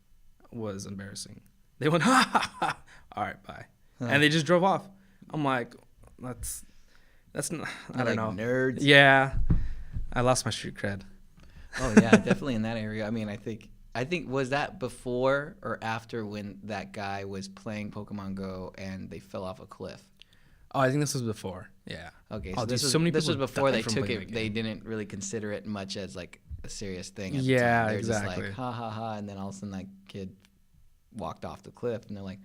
B: was embarrassing. They went, "Ha ha ha. All right, bye." And they just drove off. I'm like, that's not, I don't know.
A: Nerds.
B: Yeah. I lost my street cred.
A: Oh yeah, definitely in that area. I mean, I think was that before or after when that guy was playing Pokemon Go and they fell off a cliff?
B: Oh, I think this was before. Yeah.
A: Okay.
B: Oh,
A: So
B: dude,
A: this was before they
B: from
A: took
B: playing
A: it.
B: the
A: They
B: game.
A: didn't really consider it much as like a serious thing. At the
B: Yeah,
A: time. They were
B: exactly.
A: just like, ha ha ha, and then all of a sudden that kid walked off the cliff, and they're like,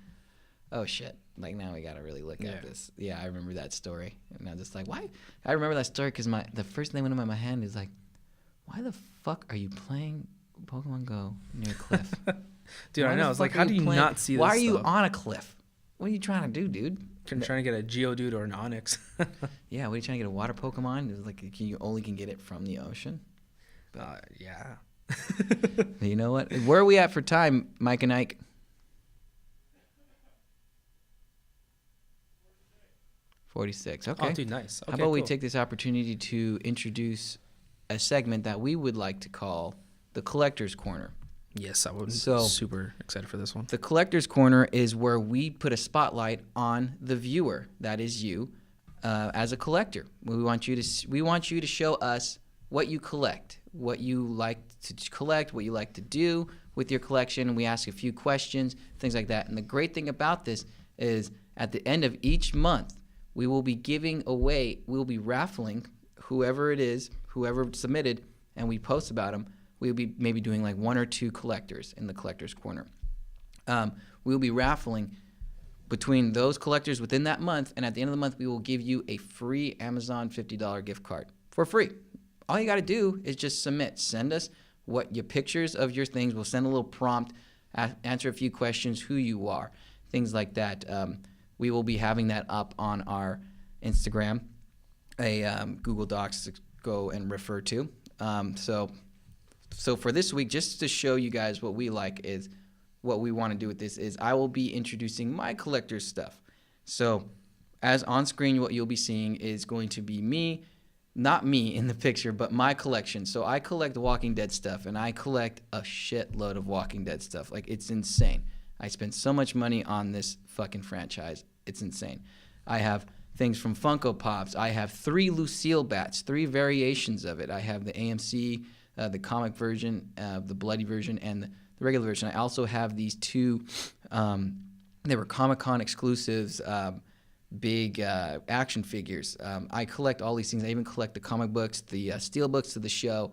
A: oh shit, like now we gotta really look at this. Yeah, I remember that story, and I'm just like, why? I remember that story because the first thing that went in my mind is like, why the fuck are you playing Pokemon Go near a cliff?
B: Dude,
A: Why
B: I
A: the
B: know. It's
A: fuck
B: like,
A: are
B: how
A: you
B: do you
A: playing-
B: not see this
A: Why are you
B: stuff?
A: on a cliff? What are you trying to do, dude?
B: Trying to get a Geodude or an Onix.
A: Yeah, what are you trying to get, a water Pokemon? It's like you only can get it from the ocean.
B: Yeah.
A: You know what? Where are we at for time, Mike and Ike? 46. Okay.
B: Oh, dude, nice. Okay,
A: How about we
B: cool.
A: take this opportunity to introduce a segment that we would like to call the Collector's Corner.
B: Yes, I was
A: So-
B: super excited for this one.
A: The Collector's Corner is where we put a spotlight on the viewer, that is you, as a collector. We want you to show us what you collect, what you like to collect, what you like to do with your collection. We ask a few questions, things like that. And the great thing about this is at the end of each month, we will be we'll be raffling whoever it is, whoever submitted, and we post about them. We'll be maybe doing like 1 or 2 collectors in the Collector's Corner. We'll be raffling between those collectors within that month, and at the end of the month, we will give you a free Amazon $50 gift card for free. All you got to do is just submit. Send us your pictures of your things. We'll send a little prompt answer a few questions, who you are, things like that. We will be having that up on our Instagram, a Google Docs to go and refer to. So for this week, just to show you guys what we like is what we want to do with this is I will be introducing my collector's stuff. So as on screen, what you'll be seeing is going to be me, not me in the picture, but my collection. So I collect Walking Dead stuff, and I collect a shitload of Walking Dead stuff. Like, it's insane. I spent so much money on this fucking franchise. It's insane. I have things from Funko Pops. I have 3 Lucille bats, 3 variations of it. I have the AMC, the comic version, the bloody version, and the regular version. I also have these 2, they were Comic-Con exclusives, big action figures. I collect all these things. I even collect the comic books, the steel books to the show,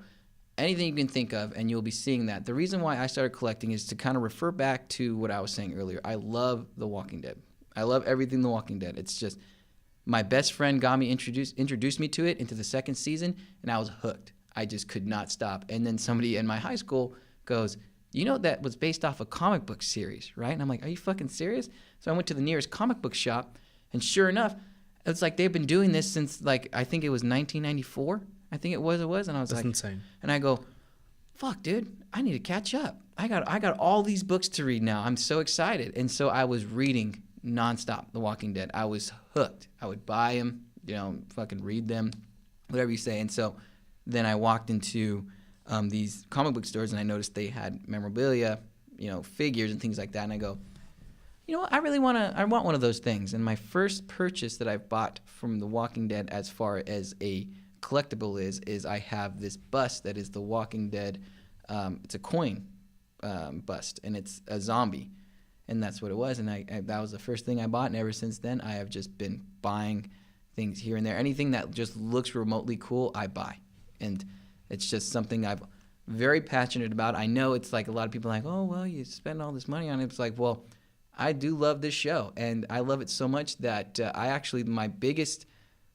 A: anything you can think of, and you'll be seeing that. The reason why I started collecting is to kind of refer back to what I was saying earlier. I love The Walking Dead. I love everything The Walking Dead. It's just my best friend got me introduced me to it into the 2nd season, and I was hooked. I just could not stop. And then somebody in my high school goes, you know that was based off a comic book series, right? And I'm like, are you fucking serious? So I went to the nearest comic book shop, and sure enough, it's like they've been doing this since, like, I think it was 1994. I think it was. And I was
B: That's
A: like,
B: insane.
A: And I go, fuck, dude, I need to catch up. I got all these books to read now. I'm so excited. And so I was reading nonstop The Walking Dead. I was hooked. I would buy them, fucking read them, whatever you say. And so then I walked into these comic book stores, and I noticed they had memorabilia, figures and things like that. And I go, you know what? I want one of those things. And my first purchase that I've bought from The Walking Dead, as far as a collectible, is I have this bust that is The Walking Dead. It's a coin bust, and it's a zombie. And that's what it was. And that was the first thing I bought. And ever since then, I have just been buying things here and there. Anything that just looks remotely cool, I buy. And it's just something I'm very passionate about. I know it's like a lot of people are like, oh, well, you spend all this money on it. It's like, well, I do love this show. And I love it so much that my biggest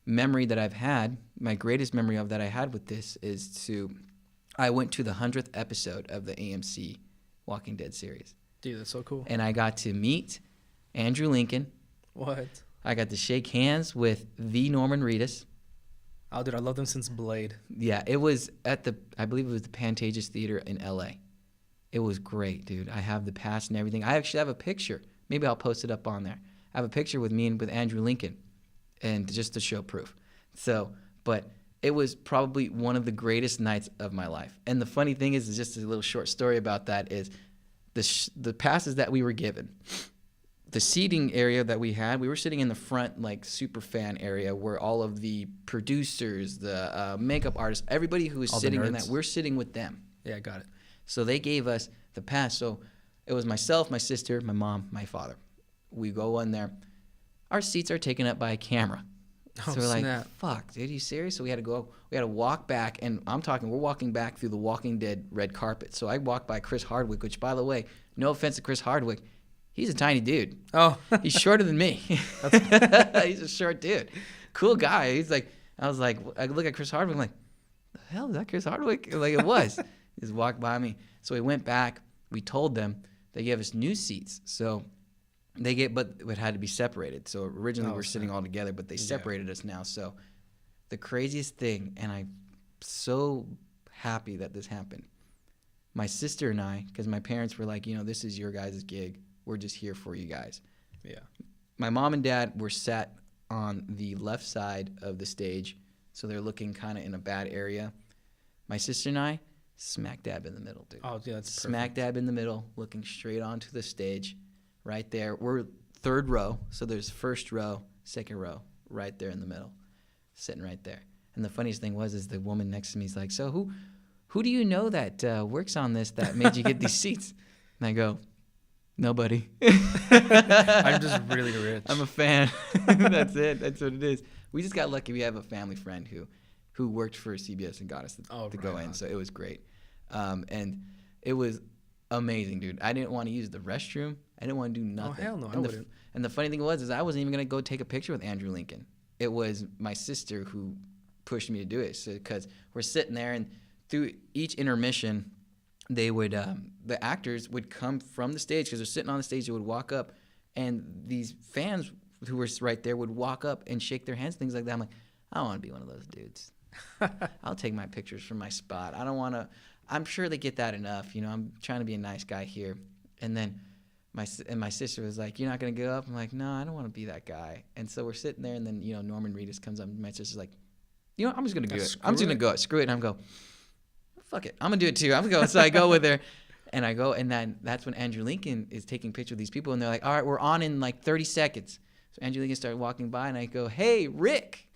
A: memory that I've had, my greatest memory of that I had with this is I went to the 100th episode of the AMC Walking Dead series.
B: Dude, that's so cool.
A: And I got to meet Andrew Lincoln.
B: What?
A: I got to shake hands with the Norman Reedus.
B: Oh, dude, I love them since Blade.
A: Yeah, it was I believe it was the Pantages Theater in L.A. It was great, dude. I have the pass and everything. I actually have a picture. Maybe I'll post it up on there. I have a picture with me and with Andrew Lincoln, and just to show proof. So, but it was probably one of the greatest nights of my life. And the funny thing is just a little short story about that is the passes that we were given. The seating area that we had, we were sitting in the front, like, super fan area where all of the producers, the makeup artists, everybody who was
B: all
A: sitting in that, we're sitting with them.
B: Yeah, I got it.
A: So they gave us the pass. So it was myself, my sister, my mom, my father. We go in there. Our seats are taken up by a camera.
B: Oh,
A: so we're
B: snap.
A: like, fuck, dude, are you serious? So we had to walk back, and we're walking back through the Walking Dead red carpet. So I walked by Chris Hardwick, which, by the way, no offense to Chris Hardwick, he's a tiny dude.
B: Oh.
A: He's shorter than me. He's a short dude. Cool guy. He's like, I look at Chris Hardwick, I'm like, the hell, is that Chris Hardwick? Like, it was. He just walked by me. So we went back. We told them. They gave us new seats. So but it had to be separated. So originally we were sitting all together, but they separated us now. So the craziest thing, and I'm so happy that this happened. My sister and I, because my parents were like, this is your guys' gig. We're just here for you guys.
B: Yeah.
A: My mom and dad were sat on the left side of the stage, so they're looking kind of in a bad area. My sister and I, smack dab in the middle, dude.
B: Oh, yeah, that's
A: smack dab in the middle, looking straight onto the stage, right there. We're third row, so there's first row, second row, right there in the middle, sitting right there. And the funniest thing is the woman next to me is like, so who do you know that works on this that made you get these seats? And I go, nobody.
B: I'm just really rich.
A: I'm a fan. That's it. That's what it is. We just got lucky. We have a family friend who worked for CBS and got us to go in. So it was great. And it was amazing, dude. I didn't want to use the restroom. I didn't want to do nothing.
B: Oh, hell no, I wouldn't.
A: And the funny thing is I wasn't even going to go take a picture with Andrew Lincoln. It was my sister who pushed me to do it. So because we're sitting there, and through each intermission, they would the actors would come from the stage because they're sitting on the stage. They would walk up, and these fans who were right there would walk up and shake their hands, things like that. I'm like, I don't want to be one of those dudes. I'll take my pictures from my spot. I don't want to. I'm sure they get that enough. You know, I'm trying to be a nice guy here. And then my sister was like, "You're not gonna go up?" I'm like, "No, I don't want to be that guy." And so we're sitting there, and then Norman Reedus comes up, and my sister's like, I'm just gonna do it. I'm just gonna go. Screw it. And I'm go. Fuck it. I'm gonna do it too. I'm gonna go. So I go with her, and I go, and then that's when Andrew Lincoln is taking pictures of these people, and they're like, "All right, we're on in like 30 seconds." So Andrew Lincoln started walking by, and I go, "Hey, Rick."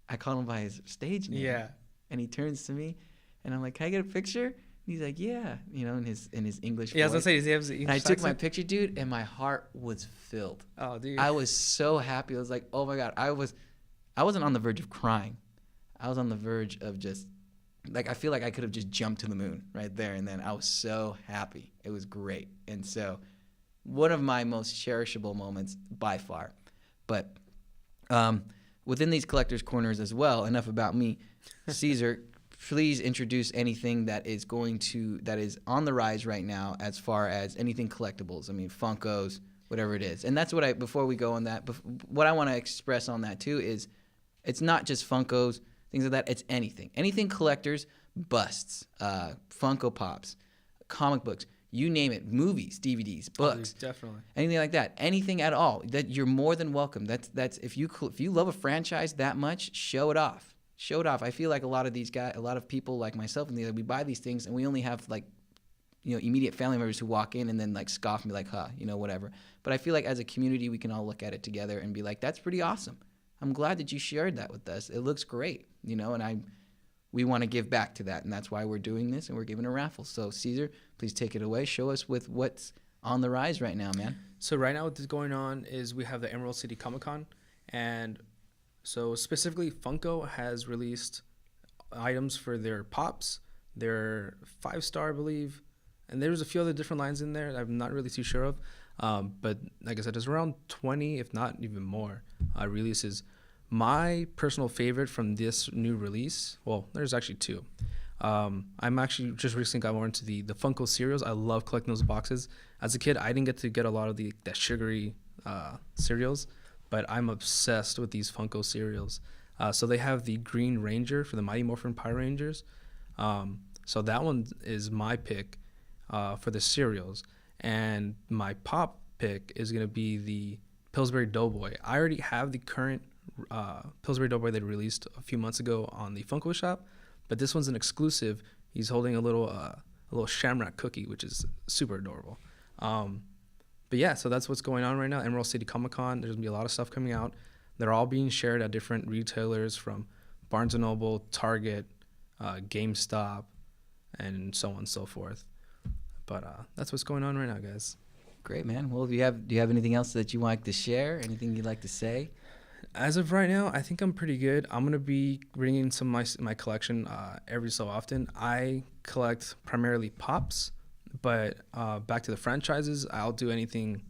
A: I call him by his stage name.
B: Yeah.
A: And he turns to me, and I'm like, "Can I get a picture?" And he's like, "Yeah," in his English voice.
B: Yeah, I was gonna say, does he have the
A: and
B: English
A: I took my
B: accent?
A: picture, dude, and my heart was filled.
B: Oh, dude.
A: I was so happy. I was like, "Oh my God!" I wasn't on the verge of crying. I was on the verge of just, like, I feel like I could have just jumped to the moon right there and then. I was so happy. It was great. And so, one of my most cherishable moments by far. But within these collectors' corners as well, enough about me. Caesar, please introduce anything that is on the rise right now as far as anything collectibles. I mean, Funkos, whatever it is. And that's what before we go on that, what I want to express on that too is it's not just Funkos, things like that. It's anything collectors, busts, Funko Pops, comic books, you name it, movies, DVDs, books,
B: Definitely.
A: anything like that, anything at all. That you're more than welcome. That's if you love a franchise that much, show it off. I feel like a lot of people like myself and we buy these things and we only have like immediate family members who walk in and then like scoff me like, huh, whatever. But I feel like as a community we can all look at it together and be like, that's pretty awesome. I'm glad that you shared that with us. It looks great, and we want to give back to that, and that's why we're doing this, and we're giving a raffle. So, Caesar, please take it away. Show us with what's on the rise right now, man.
B: So right now what's going on is we have the Emerald City Comic Con, and so specifically Funko has released items for their Pops, their 5-star, I believe, and there's a few other different lines in there that I'm not really too sure of. But like I said, there's around 20, if not even more, releases. My personal favorite from this new release, well, there's actually two. I'm actually just recently got more into the Funko cereals. I love collecting those boxes. As a kid, I didn't get a lot of that sugary cereals, but I'm obsessed with these Funko cereals. So they have the Green Ranger for the Mighty Morphin Power Rangers. So that one is my pick for the cereals. And my Pop pick is going to be the Pillsbury Doughboy. I already have the current Pillsbury Doughboy they released a few months ago on the Funko Shop, but this one's an exclusive. He's holding a little shamrock cookie, which is super adorable. But yeah, so that's what's going on right now. Emerald City Comic Con. There's gonna be a lot of stuff coming out. They're all being shared at different retailers from Barnes & Noble, Target, GameStop, and so on and so forth. But that's what's going on right now, guys.
A: Great, man. Well, do you have anything else that you want to share? Anything you'd like to say?
B: As of right now, I think I'm pretty good. I'm going to be bringing some of my collection every so often. I collect primarily Pops, but back to the franchises, I'll do anything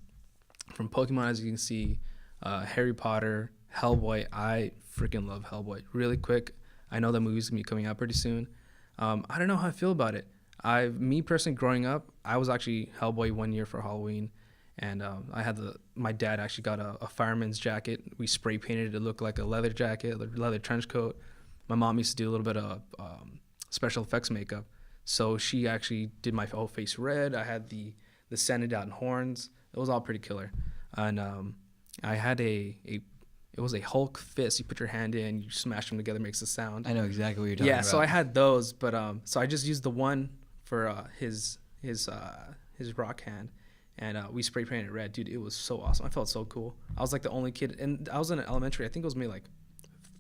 B: from Pokemon, as you can see, Harry Potter, Hellboy. I freaking love Hellboy. Really quick, I know that movie's going to be coming out pretty soon. I don't know how I feel about it. Me personally, growing up, I was actually Hellboy one year for Halloween, and I had my dad actually got a fireman's jacket. We spray painted it to look like a leather jacket, a leather trench coat. My mom used to do a little bit of special effects makeup, so she actually did my whole face red. I had the sanded out horns. It was all pretty killer, and I had it was a Hulk fist. You put your hand in, you smash them together, makes a sound.
A: I know exactly what you're talking about.
B: Yeah, so I had those, but so I just used the one for his rock hand, and we spray painted it red. Dude, it was so awesome. I felt so cool. I was like the only kid, and I was in elementary. I think it was maybe like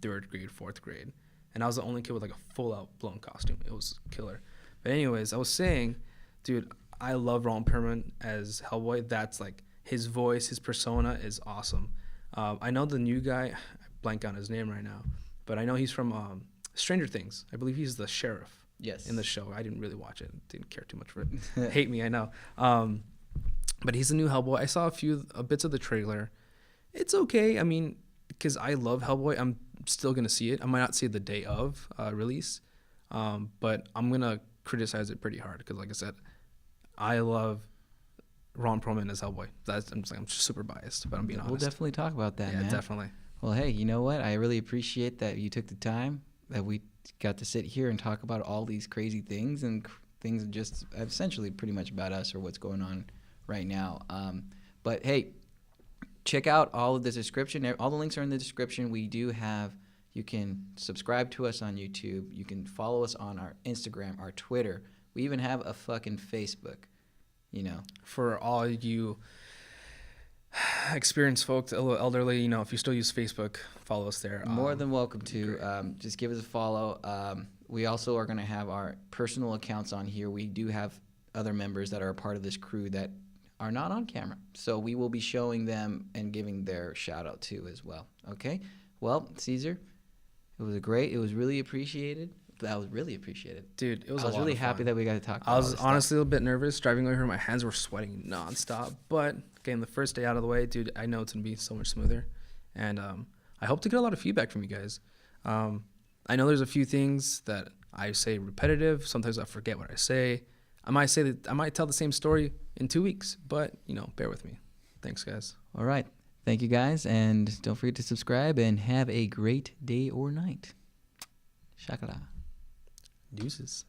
B: 3rd grade, 4th grade, and I was the only kid with like a full out blown costume. It was killer. But anyways, I was saying, dude, I love Ron Perlman as Hellboy. That's like his voice, his persona is awesome. I know the new guy, I blank on his name right now, but I know he's from Stranger Things. I believe he's the sheriff.
A: Yes.
B: In the show. I didn't really watch it. Didn't care too much for it. Hate me, I know. But he's a new Hellboy. I saw a few bits of the trailer. It's okay. I mean, because I love Hellboy, I'm still going to see it. I might not see it the day of release, but I'm going to criticize it pretty hard because, like I said, I love Ron Perlman as Hellboy. I'm just super biased, but I'm being honest.
A: We'll definitely talk about that, man.
B: Yeah, definitely.
A: Well, hey, you know what? I really appreciate that you took the time, that we got to sit here and talk about all these crazy things and things just essentially pretty much about us or what's going on right now. But hey, check out all of the description. All the links are in the description. We do have, you can subscribe to us on YouTube. You can follow us on our Instagram, our Twitter. We even have a fucking Facebook, you know.
B: For all you experienced folks, a little elderly, if you still use Facebook, follow us there.
A: More than welcome to. Just give us a follow. We also are going to have our personal accounts on here. We do have other members that are a part of this crew that are not on camera. So we will be showing them and giving their shout out too as well. Okay? Well, Caesar, it was really appreciated. That was really appreciated.
B: Dude, it was
A: I was really happy that we got to talk about
B: I was honestly a little bit nervous driving over here. My hands were sweating nonstop. But getting the first day out of the way, dude, I know it's going to be so much smoother. And I hope to get a lot of feedback from you guys. I know there's a few things that I say repetitive. Sometimes I forget what I say. I might tell the same story in 2 weeks, but, bear with me. Thanks, guys.
A: All right. Thank you, guys. And don't forget to subscribe and have a great day or night. Shakala.
B: Deuces.